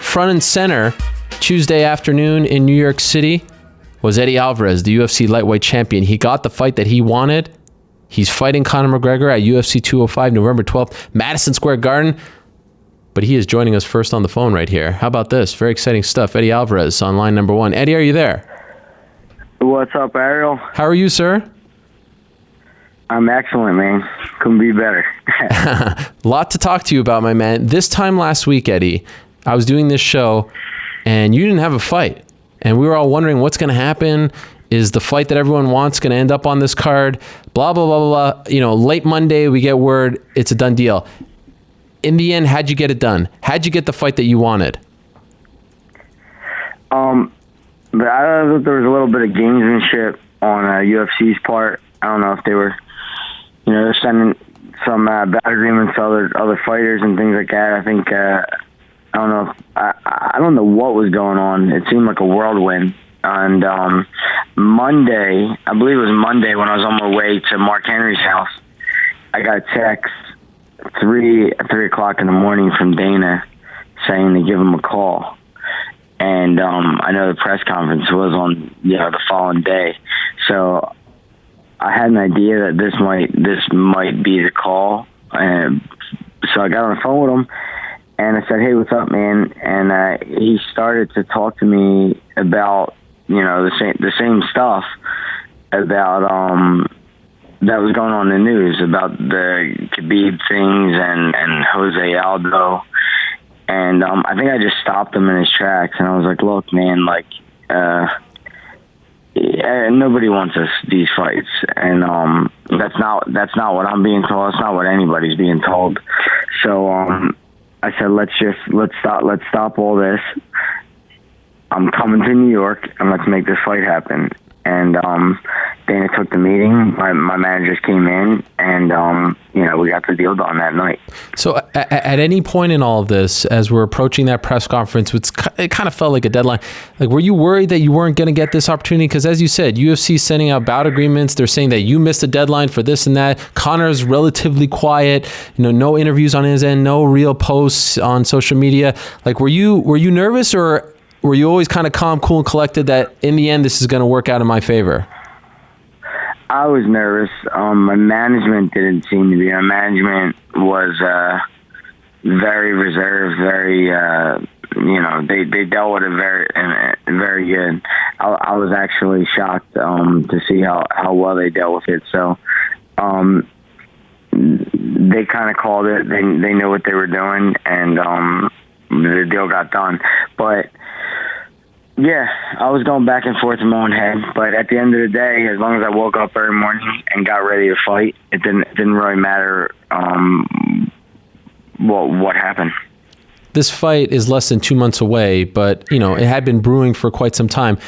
front and center Tuesday afternoon in New York City was Eddie Alvarez, the UFC lightweight champion. He got the fight that he wanted. He's fighting Conor McGregor at UFC 205, November 12th, Madison Square Garden. But he is joining us first on the phone right here. How about this? Very exciting stuff. Eddie Alvarez on line number one. Eddie, are you there? What's up, Ariel? How are you, sir? I'm excellent, man. Couldn't be better. Lot to talk to you about, my man. This time last week, Eddie, I was doing this show, and you didn't have a fight. And we were all wondering what's going to happen. Is the fight that everyone wants going to end up on this card? Blah, blah, blah, blah, blah. You know, late Monday, we get word it's a done deal. In the end, how'd you get it done? How'd you get the fight that you wanted? But I thought there was a little bit of gamesmanship on UFC's part. I don't know if they were, they're sending some bad agreements to other fighters and things like that. I think I don't know. I don't know what was going on. It seemed like a whirlwind. And Monday, I believe it was Monday, when I was on my way to Mark Henry's house, I got a text 3 o'clock in the morning from Dana saying to give him a call. And I know the press conference was on the following day, so I had an idea that this might be the call. And so I got on the phone with him, and I said, "Hey, what's up, man?" And he started to talk to me about the same stuff about that was going on in the news about the Khabib things and Jose Aldo. And I think I just stopped him in his tracks, and I was like, "Look, man, nobody wants these fights, and that's not what I'm being told. It's not what anybody's being told." So I said, let's stop all this. I'm coming to New York, and let's make this fight happen. And Dana took the meeting. My managers came in, and we got the deal done that night. So at any point in all of this, as we're approaching that press conference, it kind of felt like a deadline. Like, were you worried that you weren't going to get this opportunity? Because as you said, UFC is sending out bout agreements. They're saying that you missed a deadline for this and that. Conor's relatively quiet. No interviews on his end, no real posts on social media. Like, were you nervous, or were you always kind of calm, cool, and collected that in the end this is going to work out in my favor? I was nervous. My management didn't seem to be. My management was very reserved, very, they dealt with it very good. I was actually shocked to see how well they dealt with it. So they kind of called it. They knew what they were doing, and the deal got done. But yeah, I was going back and forth in my own head, but at the end of the day, as long as I woke up every morning and got ready to fight, it didn't really matter what happened. This fight is less than 2 months away, but it had been brewing for quite some time.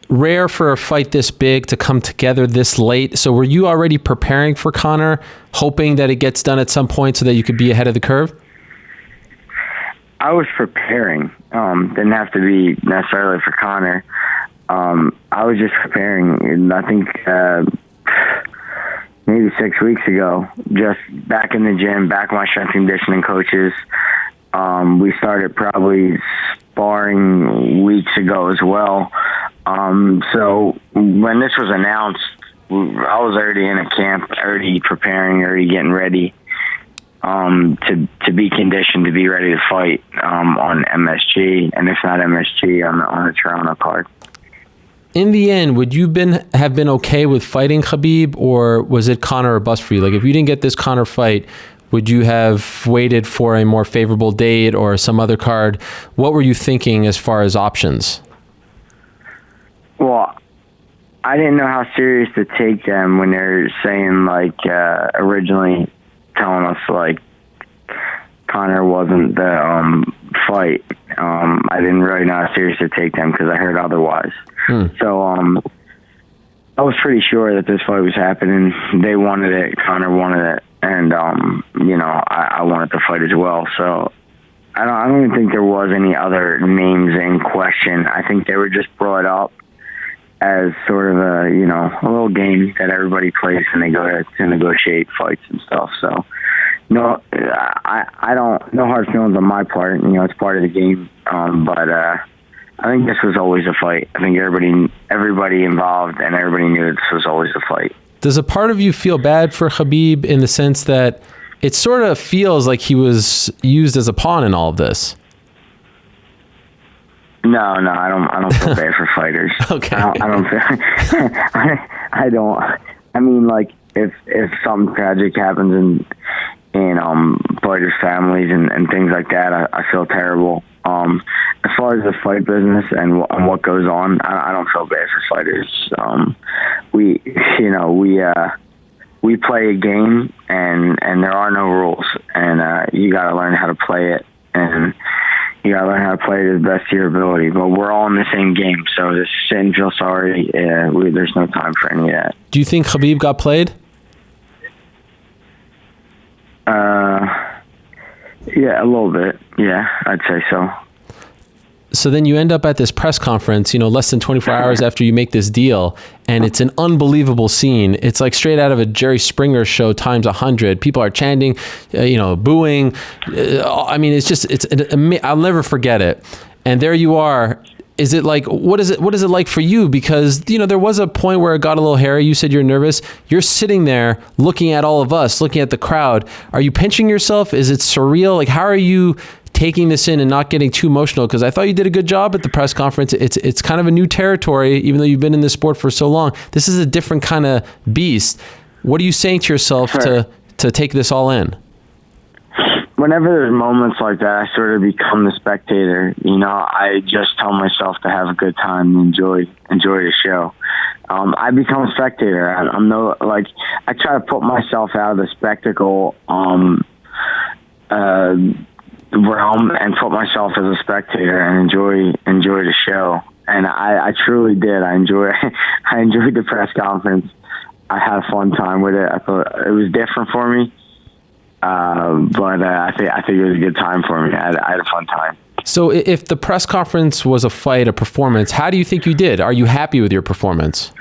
Rare for a fight this big to come together this late. So were you already preparing for Conor, hoping that it gets done at some point so that you could be ahead of the curve? I was preparing. Didn't have to be necessarily for Conor. I was just preparing. And I think maybe 6 weeks ago, just back in the gym, back with my strength and conditioning coaches. We started probably sparring weeks ago as well. So when this was announced, I was already in a camp, already preparing, already getting ready. To be conditioned to be ready to fight on MSG, and if not MSG, on the Toronto card. In the end, would you have been okay with fighting Khabib, or was it Conor or bust for you? Like, if you didn't get this Conor fight, would you have waited for a more favorable date or some other card? What were you thinking as far as options? Well, I didn't know how serious to take them when they're saying, originally telling us Conor wasn't the fight. I didn't really know how serious to take them because I heard otherwise. So I was pretty sure that this fight was happening. They wanted it. Conor wanted it, and I wanted the fight as well. So I don't even think there was any other names in question. I think they were just brought up as sort of a little game that everybody plays when they go to negotiate fights and stuff. So no, I don't, no hard feelings on my part. It's part of the game. But I think this was always a fight. I think everybody involved and everybody knew this was always a fight. Does a part of you feel bad for Khabib in the sense that it sort of feels like he was used as a pawn in all of this? No, I don't feel bad for fighters. Okay. I don't feel. I don't. I mean, like if something tragic happens in fighters' families and things like that, I feel terrible. As far as the fight business and what goes on, I don't feel bad for fighters. We play a game, and there are no rules, and you got to learn how to play it, and you got to learn how to play it to the best of your ability. But we're all in the same game, so just sit and feel sorry. There's no time for any of that. Do you think Khabib got played? Yeah, a little bit. Yeah, I'd say so. So then you end up at this press conference, less than 24 hours after you make this deal, and it's an unbelievable scene. It's like straight out of a Jerry Springer show times 100. People are chanting, booing. I mean, I'll never forget it. And there you are. Is it like, what is it like for you? Because, there was a point where it got a little hairy. You said you're nervous. You're sitting there looking at all of us, looking at the crowd. Are you pinching yourself? Is it surreal? Like, how are you taking this in and not getting too emotional? Because I thought you did a good job at the press conference. It's kind of a new territory, even though you've been in this sport for so long. This is a different kind of beast. What are you saying to yourself to take this all in? Whenever there's moments like that, I sort of become the spectator. I just tell myself to have a good time and enjoy the show. I become a spectator. I try to put myself out of the spectacle realm and put myself as a spectator and enjoy the show. And I truly did. I enjoyed the press conference. I had a fun time with it. I thought it was different for me. But I think it was a good time for me. I had a fun time. So if the press conference was a fight, a performance, how do you think you did? Are you happy with your performance?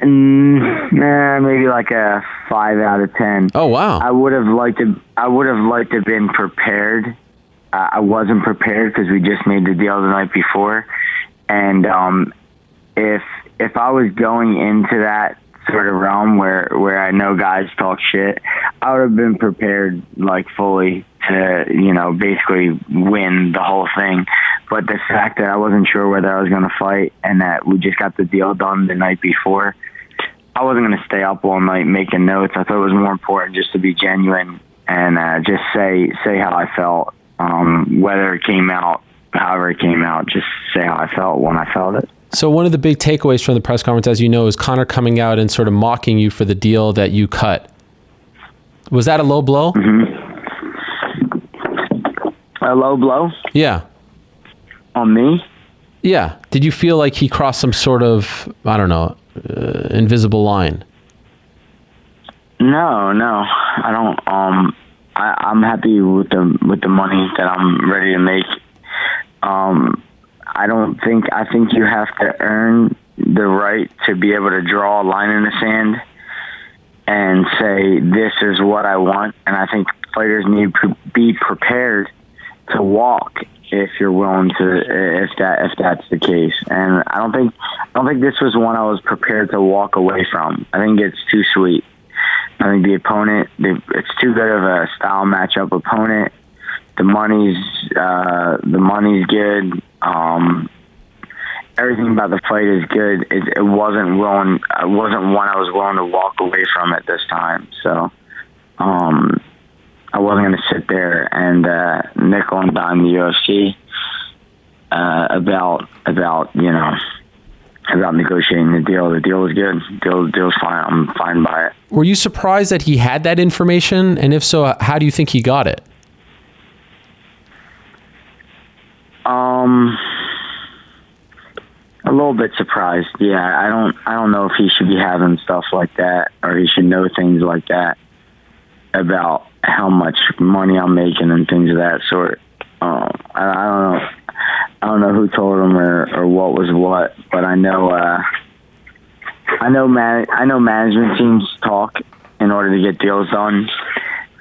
Maybe like a 5 out of 10. Oh, wow. I would have liked to have been prepared. I wasn't prepared because we just made the deal the night before. And if I was going into that sort of realm where I know guys talk shit, I would have been prepared fully to basically win the whole thing. But the fact that I wasn't sure whether I was going to fight and that we just got the deal done the night before, I wasn't going to stay up all night making notes. I thought it was more important just to be genuine and just say how I felt, whether it came out, however it came out, just say how I felt when I felt it. So one of the big takeaways from the press conference, as you know, is Conor coming out and sort of mocking you for the deal that you cut. Was that a low blow? Mm-hmm. A low blow? Yeah. On me? Yeah. Did you feel like he crossed some sort of, invisible line? No, I don't. I'm happy with the money that I'm ready to make. I think you have to earn the right to be able to draw a line in the sand and say, this is what I want. And I think fighters need to be prepared to walk if you're willing to, if that's the case. And I don't think this was one I was prepared to walk away from. I think it's too sweet. I think the opponent, it's too good of a style matchup opponent. The money's good. Everything about the fight is good. It wasn't one I was willing to walk away from at this time. So, I wasn't going to sit there and nickel and dime the UFC about negotiating the deal. The deal was good. The deal's fine. I'm fine by it. Were you surprised that he had that information? And if so, how do you think he got it? A little bit surprised. Yeah, I don't know if he should be having stuff like that, or he should know things like that about how much money I'm making and things of that sort. I don't know who told him or what was what, but I know management teams talk, in order to get deals done.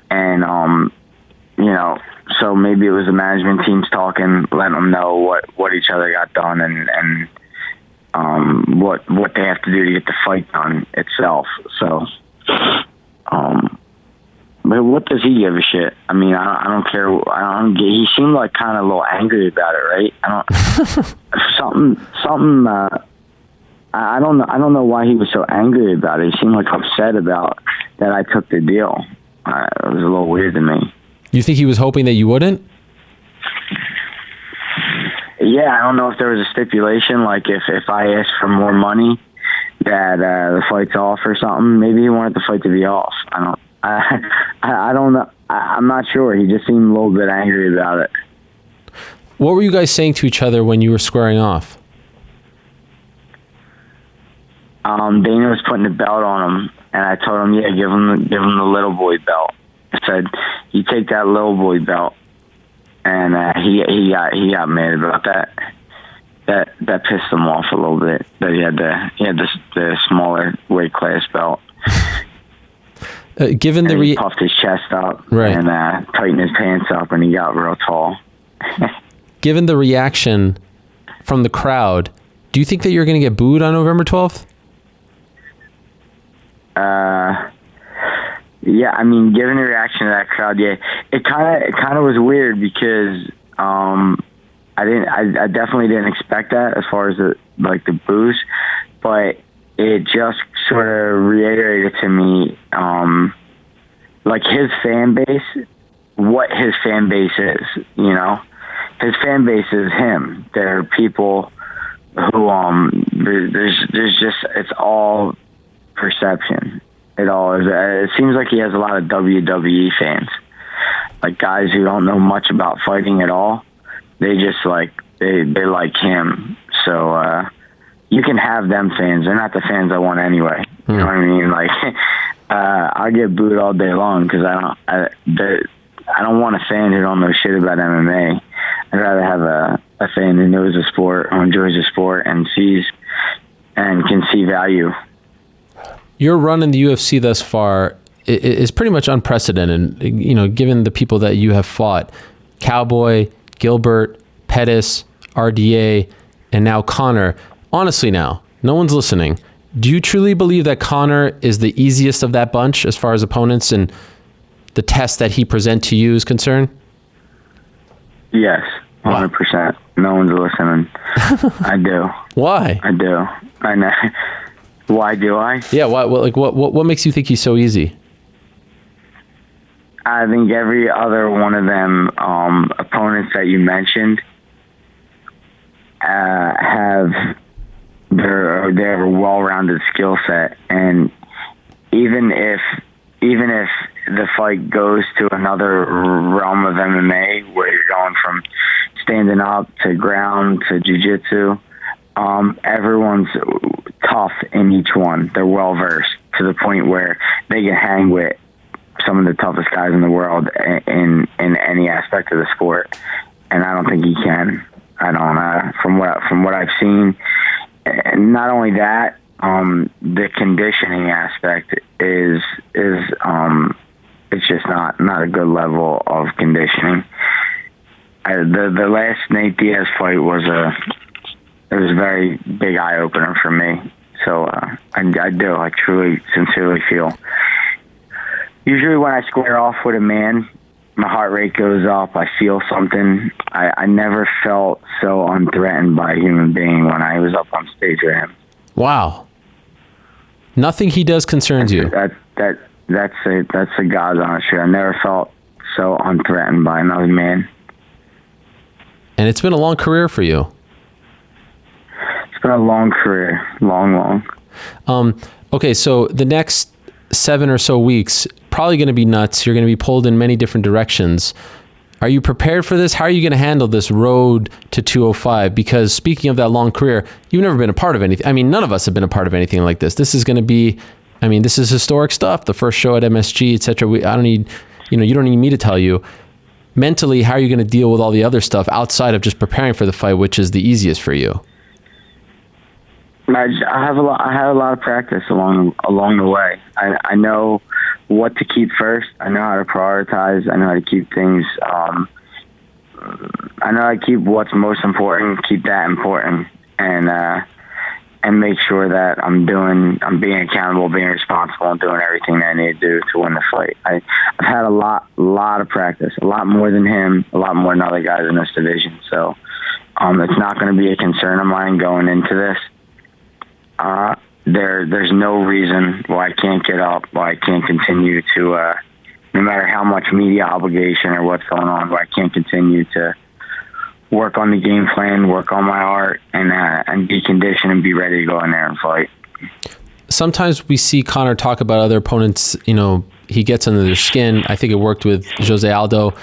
And, so maybe it was the management teams talking, letting them know what each other got done and what they have to do to get the fight done itself. So, but what does he give a shit? I mean, I don't care. He seemed like kind of a little angry about it, right? Something. I don't know why he was so angry about it. He seemed like upset about that I took the deal. It was a little weird to me. You think he was hoping that you wouldn't? Yeah, I don't know if there was a stipulation, like if I asked for more money, that the fight's off or something. Maybe he wanted the fight to be off. I don't know. I'm not sure. He just seemed a little bit angry about it. What were you guys saying to each other when you were squaring off? Dana was putting the belt on him, and I told him, yeah, give him the little boy belt. I said, you take that little boy belt, and he got mad about that. That pissed him off a little bit. That he had the smaller weight class belt. Given and the he puffed his chest up, right, and tightened his pants up, and he got real tall. Given the reaction from the crowd, do you think that you're going to get booed on November 12th? Yeah, I mean, given the reaction of that crowd, yeah, it kind of was weird because I definitely didn't expect that as far as the boos, but it just sort of reiterated to me, his fan base, what his fan base is. His fan base is him. There are people who there's just, it's all perception. It all is. It seems like he has a lot of WWE fans, like guys who don't know much about fighting at all. They just they like him. So you can have them fans. They're not the fans I want anyway. You know what I mean? I get booed all day long because I don't want a fan who don't know shit about MMA. I'd rather have a fan who knows the sport, who enjoys the sport, and can see value. Your run in the UFC thus far is pretty much unprecedented, given the people that you have fought. Cowboy, Gilbert, Pettis, RDA, and now Conor. Honestly now, no one's listening. Do you truly believe that Conor is the easiest of that bunch as far as opponents and the test that he presents to you is concerned? Yes, 100%. No one's listening. I do. Why? I do. I know. Why do I? Yeah. Why? What makes you think he's so easy? I think every other one of them opponents that you mentioned they have a well-rounded skill set, and even if the fight goes to another realm of MMA where you're going from standing up to ground to jiu-jitsu, everyone's tough in each one. They're well-versed to the point where they can hang with some of the toughest guys in the world in any aspect of the sport, and I don't think he can. I don't. From what I've seen, and not only that, the conditioning aspect is it's just not a good level of conditioning. The last Nate Diaz fight was a very big eye opener for me. So I truly, sincerely feel. Usually when I square off with a man, my heart rate goes up. I feel something. I never felt so unthreatened by a human being when I was up on stage with him. Wow. Nothing he does concerns you. That's a God's honest truth. I never felt so unthreatened by another man. And it's been a long career for you. It's been a long career. Long. Okay, so the next 7 or so weeks, probably going to be nuts. You're going to be pulled in many different directions. Are you prepared for this? How are you going to handle this road to 205? Because speaking of that long career, you've never been a part of anything. I mean, none of us have been a part of anything like this. This is going to be, this is historic stuff. The first show at MSG, etc. You don't need me to tell you. Mentally, how are you going to deal with all the other stuff outside of just preparing for the fight, which is the easiest for you? I have a lot of practice along the way. I know what to keep first. I know how to prioritize. I know how to keep things. I know how to keep what's most important, keep that important, and make sure that I'm being accountable, being responsible, and doing everything that I need to do to win the fight. I've had a lot of practice, a lot more than him, a lot more than other guys in this division. So it's not going to be a concern of mine going into this. There's no reason why I can't get up, why I can't continue to, no matter how much media obligation or what's going on, why I can't continue to work on the game plan, work on my art, and be conditioned and be ready to go in there and fight. Sometimes we see Conor talk about other opponents, he gets under their skin. I think it worked with Jose Aldo.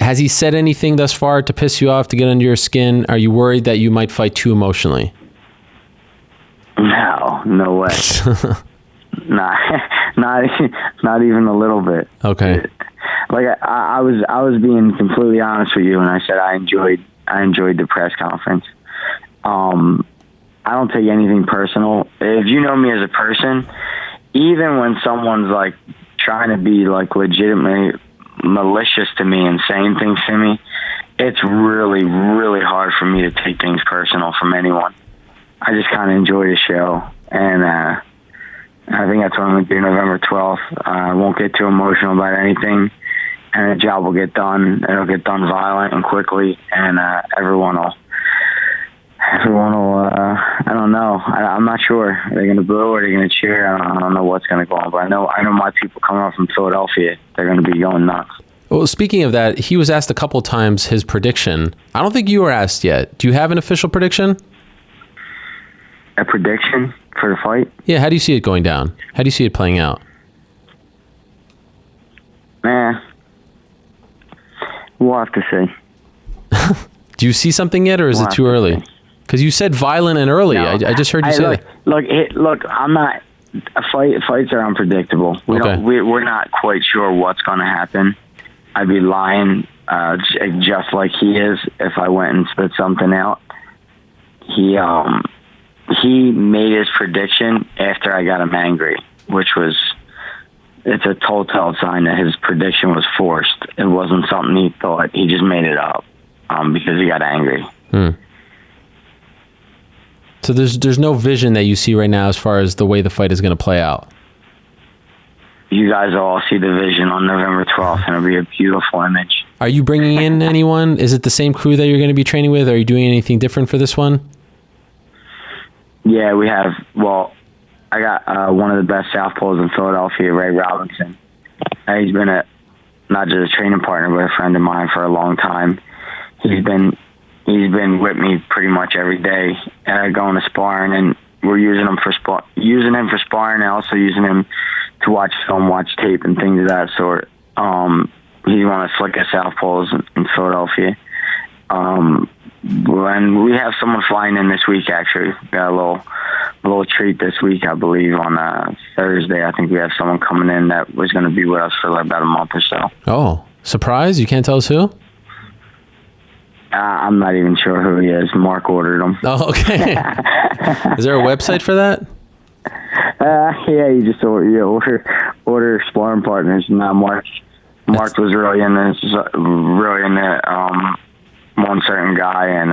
Has he said anything thus far to piss you off, to get under your skin? Are you worried that you might fight too emotionally? No way. Not even a little bit. Okay. Like I was being completely honest with you, and I said I enjoyed the press conference. I don't take anything personal. If you know me as a person, even when someone's like trying to be like legitimately malicious to me and saying things to me, it's really, really hard for me to take things personal from anyone. I just kind of enjoy the show, and I think that's what I'm going to do November 12th. I won't get too emotional about anything, and the job will get done. It'll get done violent and quickly, and everyone will, I don't know. I'm not sure. Are they going to boo or are they going to cheer? I don't know what's going to go on, but I know my people coming up from Philadelphia, they're going to be going nuts. Well, speaking of that, he was asked a couple times his prediction. I don't think you were asked yet. Do you have an official prediction? A prediction for the fight? Yeah, how do you see it going down? How do you see it playing out? We'll have to see. Do you see something yet, or is it too early? Because you said violent and early. No, I just heard you say that. Look, I'm not. Fights are unpredictable. We're not quite sure what's going to happen. I'd be lying, just like he is, if I went and spit something out. He made his prediction after I got him angry, it's a telltale sign that his prediction was forced. It wasn't something he thought. He just made it up because he got angry. So there's no vision that you see right now as far as the way the fight is going to play out. You guys will all see the vision on November 12th, and it'll be a beautiful image. Are you bringing in anyone? Is it the same crew that you're going to be training with? Are you doing anything different for this one? Yeah, we have. Well, I got one of the best southpaws in Philadelphia, Ray Robinson. He's been not just a training partner, but a friend of mine for a long time. He's been with me pretty much every day, going to sparring, and we're using him for sparring, and also using him to watch film, watch tape, and things of that sort. He's one of the slickest southpaws in Philadelphia. And we have someone flying in this week, actually. We got a little treat this week, I believe, on Thursday. I think we have someone coming in that was going to be with us for about a month or so. Oh, surprise? You can't tell us who? I'm not even sure who he is. Mark ordered him. Oh, okay. Is there a website for that? Yeah, you just order sparring partners. Now, Mark was really into one certain guy, and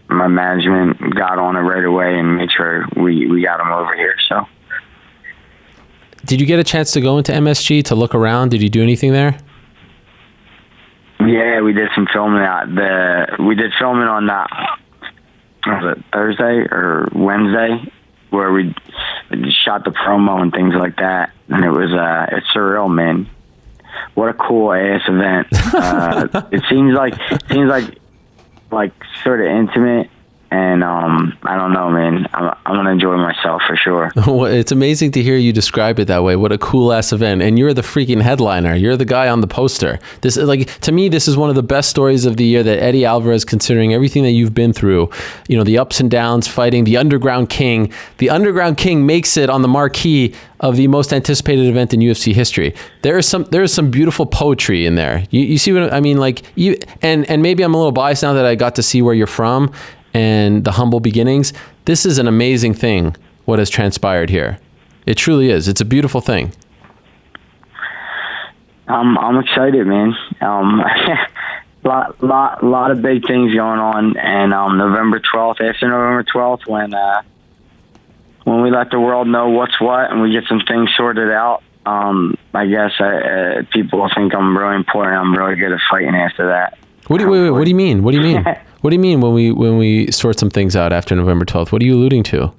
my management got on it right away and made sure we got him over here. So, did you get a chance to go into MSG to look around? Did you do anything there? Yeah, we did some filming we did filming on was it Thursday or Wednesday, where we shot the promo and things like that, and it was it's surreal, man. What a cool ass event. It seems like sort of intimate, and I don't know, man. I'm gonna enjoy myself for sure. Well, it's amazing to hear you describe it that way. What a cool ass event, and you're the freaking headliner. You're the guy on the poster. This is to me, this is one of the best stories of the year. That Eddie Alvarez, considering everything that you've been through, the ups and downs, fighting the Underground King. The Underground King makes it on the marquee of the most anticipated event in UFC history. There is some beautiful poetry in there. You see what I mean? And maybe I'm a little biased now that I got to see where you're from and the humble beginnings. This is an amazing thing, what has transpired here. It truly is. It's a beautiful thing. I'm excited, man. Lot of big things going on, and November 12th, after November 12th, when we let the world know what's what and we get some things sorted out, I guess people will think I'm really important. I'm really good at fighting after that. What do you mean? What do you mean? What do you mean when we sort some things out after November 12th? What are you alluding to?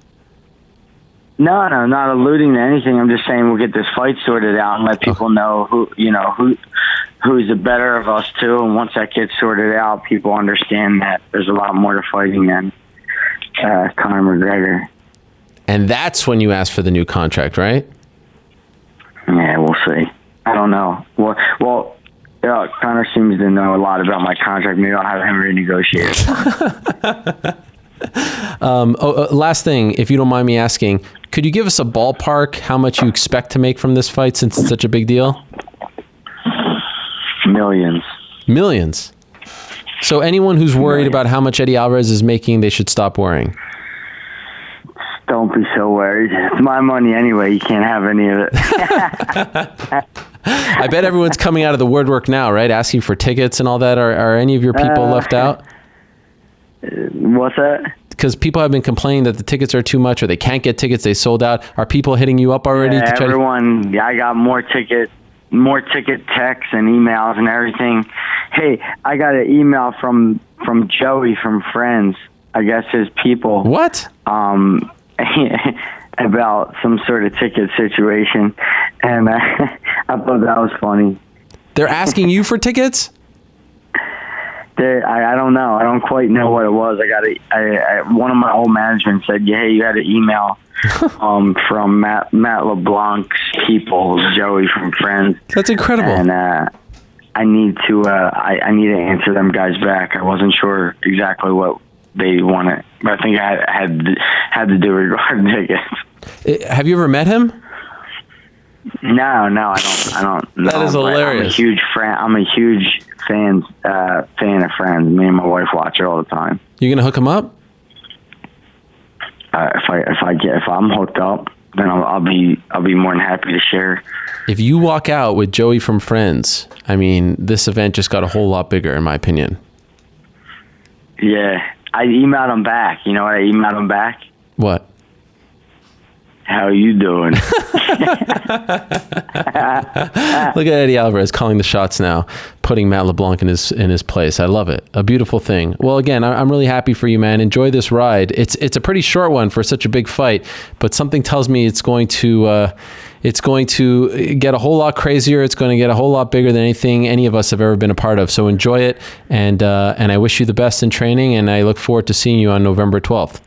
No, not alluding to anything. I'm just saying we'll get this fight sorted out and let people know who's the better of us too. And once that gets sorted out, people understand that there's a lot more to fighting than Conor McGregor. And that's when you ask for the new contract, right? Yeah, we'll see. I don't know. Well, Conor seems to know a lot about my contract. Maybe I'll have him renegotiate it. Last thing, if you don't mind me asking, could you give us a ballpark how much you expect to make from this fight since it's such a big deal? Millions. So anyone who's worried about how much Eddie Alvarez is making, they should stop worrying. Don't be so worried. It's my money anyway. You can't have any of it. I bet everyone's coming out of the woodwork now, right? Asking for tickets and all that. Are any of your people left out? What's that? Because people have been complaining that the tickets are too much or they can't get tickets. They sold out. Are people hitting you up already? Yeah, everyone. I got more ticket texts and emails and everything. Hey, I got an email from Joey from Friends. I guess his people. What? About some sort of ticket situation, and I thought that was funny. They're asking you for tickets? I don't know. I don't quite know what it was. One of my old management said, "Hey, you had an email from Matt LeBlanc's people, Joey from Friends." That's incredible. And I need to answer them guys back. I wasn't sure exactly what they wanted, but I think I had to do regarding tickets. Have you ever met him? No, I don't know. That is hilarious. I'm a huge fan. I'm a huge fan of Friends. Me and my wife watch it all the time. You gonna hook him up? If I'm hooked up, then I'll be more than happy to share. If you walk out with Joey from Friends, I mean, this event just got a whole lot bigger, in my opinion. Yeah, I emailed him back. You know what I emailed him back? What? How you doing? Look at Eddie Alvarez calling the shots now, putting Matt LeBlanc in his place. I love it. A beautiful thing. Well, again, I'm really happy for you, man. Enjoy this ride. It's a pretty short one for such a big fight, but something tells me it's going to get a whole lot crazier. It's going to get a whole lot bigger than anything any of us have ever been a part of. So enjoy it, and I wish you the best in training, and I look forward to seeing you on November 12th.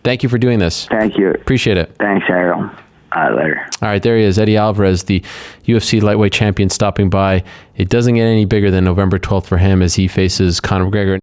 Thank you for doing this. Thank you. Appreciate it. Thanks, Ariel. All right, later. All right, there he is, Eddie Alvarez, the UFC lightweight champion, stopping by. It doesn't get any bigger than November 12th for him as he faces Conor McGregor.